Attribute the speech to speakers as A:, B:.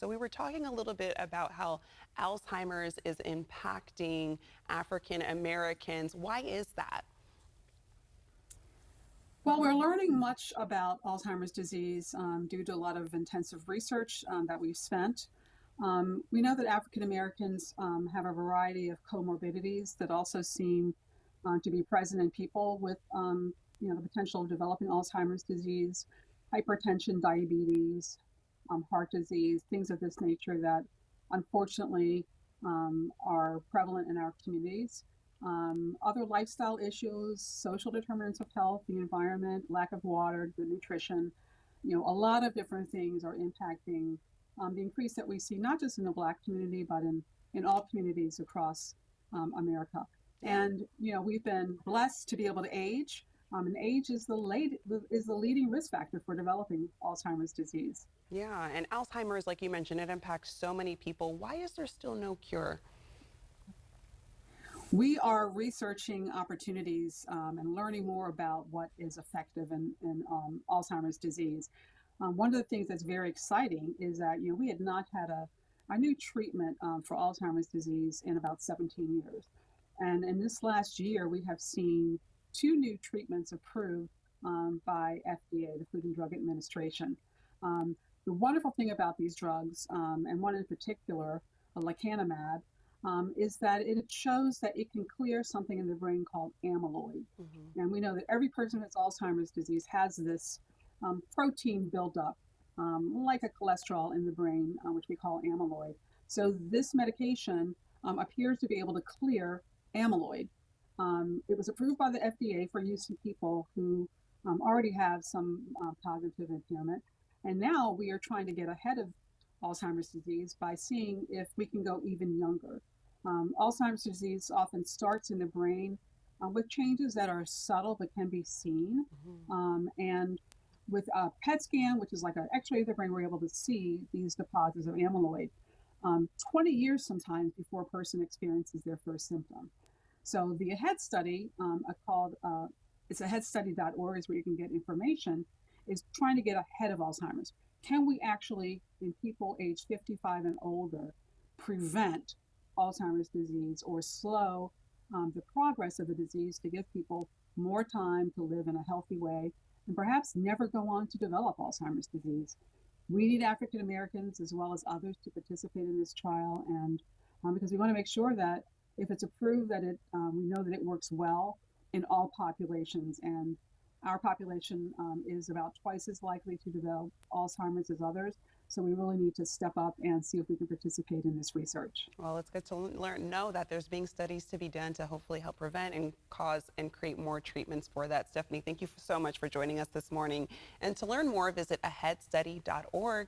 A: So we were talking a little bit about how Alzheimer's is impacting African Americans. Why is that?
B: Well, we're learning much about Alzheimer's disease due to a lot of intensive research that we've spent. We know that African Americans have a variety of comorbidities that also seem to be present in people with, the potential of developing Alzheimer's disease, hypertension, diabetes, heart disease, things of this nature that unfortunately are prevalent in our communities. Other lifestyle issues, social determinants of health, the environment, lack of water, good nutrition, a lot of different things are impacting the increase that we see, not just in the Black community, but in all communities across America.
A: Yeah.
B: And, we've been blessed to be able to age, and age is the leading risk factor for developing Alzheimer's disease.
A: Yeah, and Alzheimer's, like you mentioned, it impacts so many people. Why is there still no cure?
B: We are researching opportunities and learning more about what is effective in Alzheimer's disease. One of the things that's very exciting is that we had not had a new treatment for Alzheimer's disease in about 17 years, and in this last year we have seen two new treatments approved by FDA, the Food and Drug Administration. The wonderful thing about these drugs, and one in particular, lecanemab, is that it shows that it can clear something in the brain called amyloid.
A: Hmm.
B: And we know that every person with Alzheimer's disease has this protein buildup, like a cholesterol in the brain, which we call amyloid. So this medication appears to be able to clear amyloid. It was approved by the FDA for use in people who already have some cognitive impairment. And now we are trying to get ahead of Alzheimer's disease by seeing if we can go even younger. Alzheimer's disease often starts in the brain with changes that are subtle but can be seen.
A: Hmm.
B: And with a PET scan, which is like an x ray of the brain, we're able to see these deposits of amyloid 20 years sometimes before a person experiences their first symptom. So the AHEAD study, it's aheadstudy.org is where you can get information, is trying to get ahead of Alzheimer's. Can we actually, in people age 55 and older, prevent Alzheimer's disease or slow the progress of the disease to give people more time to live in a healthy way and perhaps never go on to develop Alzheimer's disease? We need African Americans as well as others to participate in this trial, and because we want to make sure that if it's approved, that we know that it works well in all populations. And our population is about twice as likely to develop Alzheimer's as others. So we really need to step up and see if we can participate in this research.
A: Well, it's good to know that there's being studies to be done to hopefully help prevent and cause and create more treatments for that. Stephanie, thank you so much for joining us this morning. And to learn more, visit aheadstudy.org.